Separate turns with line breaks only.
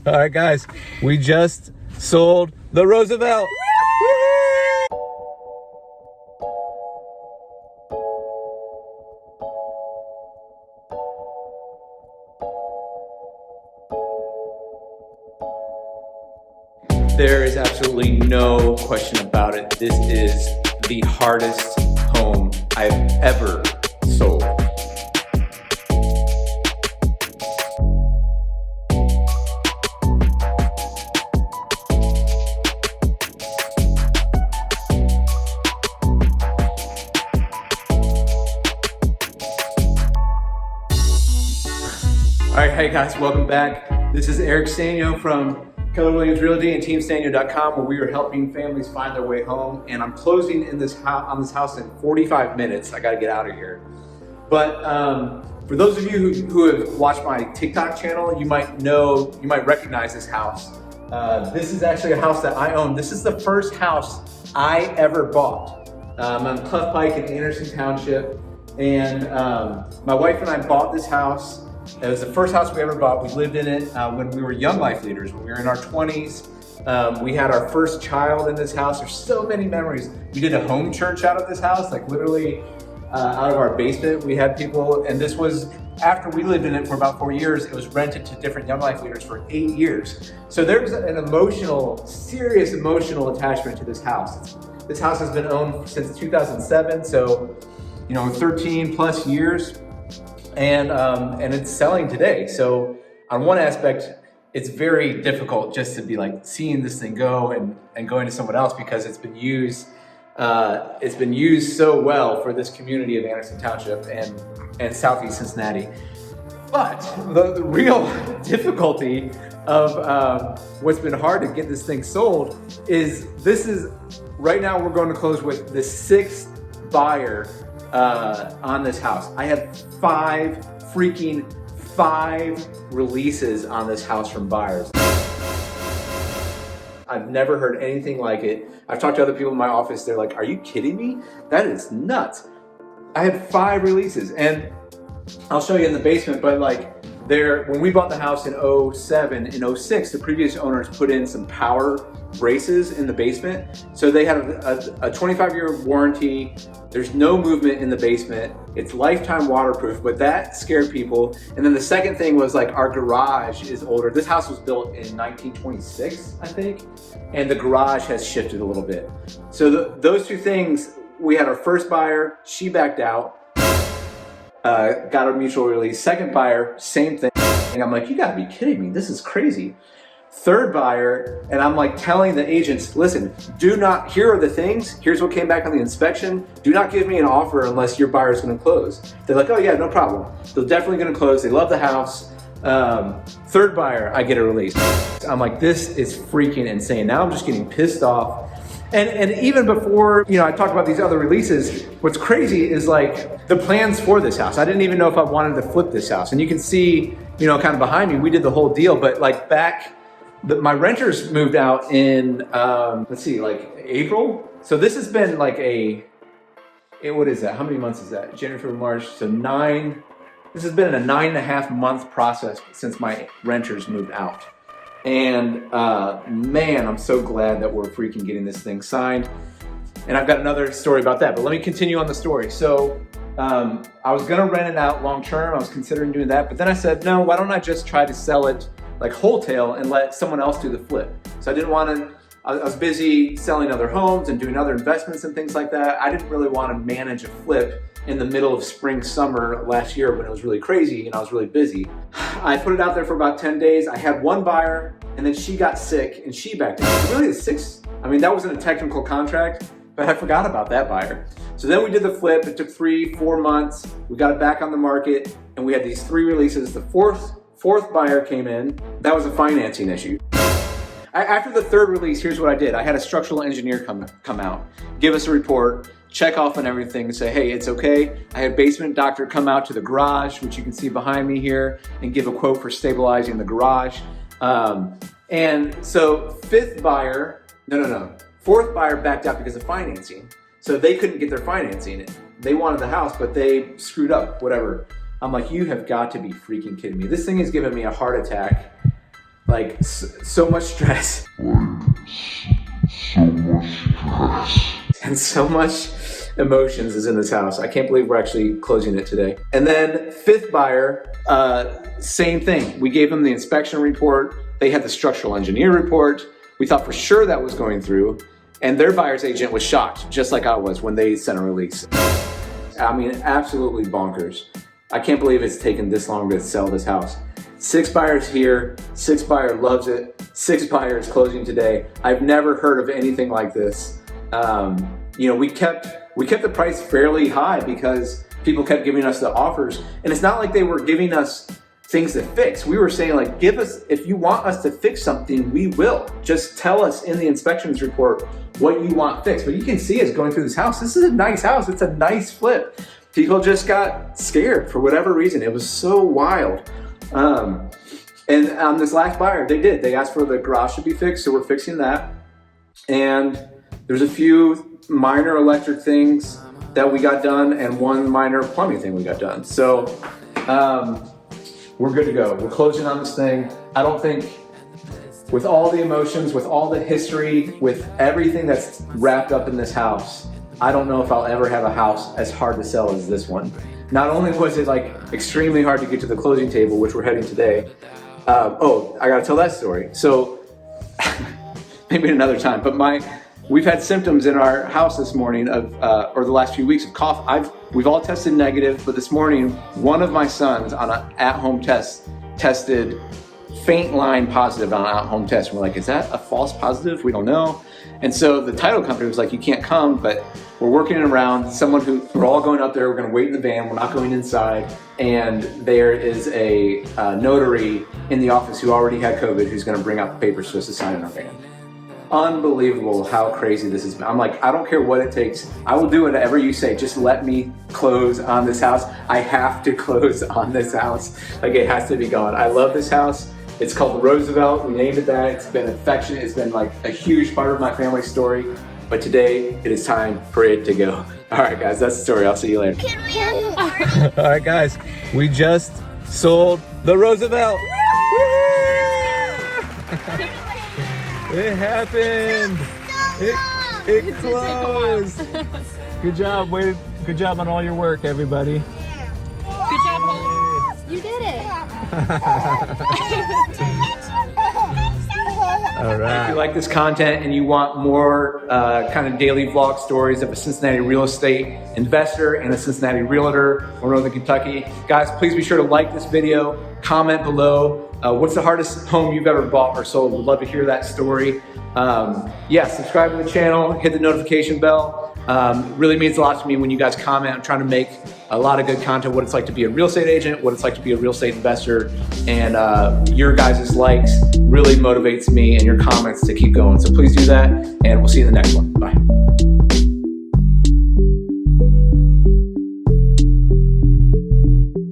All right, guys, we just sold the Roosevelt. There is absolutely no question about it. This is the hardest home I've ever sold. All right, hey guys, welcome back. This is Sztanyo from Keller Williams Realty and TeamStanyo.com, where we are helping families find their way home. And I'm closing on this house in 45 minutes. I got to get out of here. But for those of you who have watched my TikTok channel, you might recognize this house. This is actually a house that I own. This is the first house I ever bought. I'm on Cleft Pike in Anderson Township, and my wife and I bought this house. It was the first house we ever bought. We lived in it when we were young life leaders, when we were in our 20s. We had our first child in this house. There's so many memories. We did a home church out of this house, like literally out of our basement. We had people, and this was after we lived in it for about 4 years. It was rented to different young life leaders for 8 years. So there's an serious emotional attachment to this house. This house has been owned since 2007, so 13 plus years. And it's selling today. So on one aspect, it's very difficult just to be like seeing this thing go and going to someone else, because it's been used so well for this community of Anderson Township and Southeast Cincinnati. But the real difficulty of what's been hard to get this thing sold is right now we're going to close with the 6th buyer on this house. I have 5 releases on this house from buyers. I've never heard anything like it. I've talked to other people in my office. They're like, "Are you kidding me? That is nuts." I had 5 releases, and I'll show you in the basement, but when we bought the house in 07, in 06, the previous owners put in some power braces in the basement. So they had a 25-year warranty. There's no movement in the basement. It's lifetime waterproof, but that scared people. And then the second thing was our garage is older. This house was built in 1926, I think, and the garage has shifted a little bit. So those 2 things, we had our first buyer, she backed out, got a mutual release. Second buyer, same thing. And I'm like, you gotta be kidding me, this is crazy. Third buyer, and I'm telling the agents, listen, here are the things, here's what came back on the inspection. Do not give me an offer unless your buyer is gonna close. They're like, oh yeah, no problem. They're definitely gonna close, they love the house. Third buyer, I get a release. I'm like, this is freaking insane. Now I'm just getting pissed off. And even before, I talked about these other releases, what's crazy is the plans for this house. I didn't even know if I wanted to flip this house. And you can see, kind of behind me, we did the whole deal, but my renters moved out in, April. So this has been what is that? How many months is that? January, February, March, so 9. This has been a 9.5 month process since my renters moved out. And man, I'm so glad that we're freaking getting this thing signed. And I've got another story about that, but let me continue on the story. So I was gonna rent it out long term. I was considering doing that, but then I said, no, why don't I just try to sell it wholesale and let someone else do the flip? So I didn't want to, I was busy selling other homes and doing other investments and things like that. I didn't really want to manage a flip in the middle of spring, summer last year when it was really crazy and I was really busy. I put it out there for about 10 days. I had one buyer and then she got sick and she backed out. Really the 6, that wasn't a technical contract, but I forgot about that buyer. So then we did the flip. It took 3-4 months. We got it back on the market and we had these 3 releases. The fourth buyer came in. That was a financing issue. After the 3rd release, here's what I did. I had a structural engineer come out, give us a report, check off on everything and say, hey, it's okay. I had a basement doctor come out to the garage, which you can see behind me here, and give a quote for stabilizing the garage. And so 4th buyer backed out because of financing. So they couldn't get their financing. They wanted the house, but they screwed up, whatever. I'm like, you have got to be freaking kidding me. This thing has given me a heart attack Like so much stress. And so much emotions is in this house. I can't believe we're actually closing it today. And then fifth buyer, same thing. We gave them the inspection report. They had the structural engineer report. We thought for sure that was going through. And their buyer's agent was shocked, just like I was when they sent a release. I mean, absolutely bonkers. I can't believe it's taken this long to sell this house. 6 buyers here, 6 buyer loves it, 6 buyers closing today. I've never heard of anything like this. You know, we kept the price fairly high because people kept giving us the offers. And it's not like they were giving us things to fix. We were saying like, give us, if you want us to fix something, we will. Just tell us in the inspections report what you want fixed. But you can see us going through this house. This is a nice house. It's a nice flip. People just got scared for whatever reason. It was so wild. And on this last buyer, they did. They asked for the garage to be fixed, so we're fixing that. And there's a few minor electric things that we got done and one minor plumbing thing we got done. So we're good to go. We're closing on this thing. I don't think, with all the emotions, with all the history, with everything that's wrapped up in this house, I don't know if I'll ever have a house as hard to sell as this one. Not only was it like extremely hard to get to the closing table, which we're heading today. Oh, I gotta tell that story. So maybe another time, but we've had symptoms in our house this morning of, or the last few weeks of cough. We've all tested negative, but this morning, one of my sons on an at-home test tested faint line positive on an at-home test. And we're like, is that a false positive? We don't know. And so the title company was like, you can't come, but we're working it around. We're all going up there. We're gonna wait in the van. We're not going inside. And there is a notary in the office who already had COVID who's gonna bring out the papers for us to sign in our van. Unbelievable how crazy this has been. I'm like, I don't care what it takes. I will do whatever you say. Just let me close on this house. I have to close on this house. Like, it has to be gone. I love this house. It's called the Roosevelt. We named it that. It's been affectionate. It's been like a huge part of my family story. But today, it is time for it to go. All right, guys, that's the story. I'll see you later.
Can we have a party?
All right, guys, we just sold the Roosevelt. It happened. It closed. Good job. Good job on all your work, everybody.
Good job, Holmes. You did it.
All right. If you like this content and you want more kind of daily vlog stories of a Cincinnati real estate investor and a Cincinnati realtor or Northern Kentucky, guys, please be sure to like this video, comment below. What's the hardest home you've ever bought or sold? We'd love to hear that story. Yeah, subscribe to the channel, hit the notification bell. Really means a lot to me when you guys comment. I'm trying to make a lot of good content, what it's like to be a real estate agent, what it's like to be a real estate investor, and your guys' likes really motivates me and your comments to keep going. So please do that, and we'll see you in the next one. Bye.